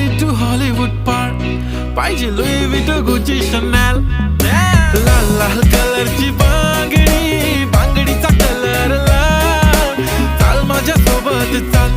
Delhi to Hollywood पार पाहिजे Louis विटो Gucci शनॅल लाल लाल कलरची बांगडी बांगडीचा कलर लाल चाल माझ्या सोबत चाल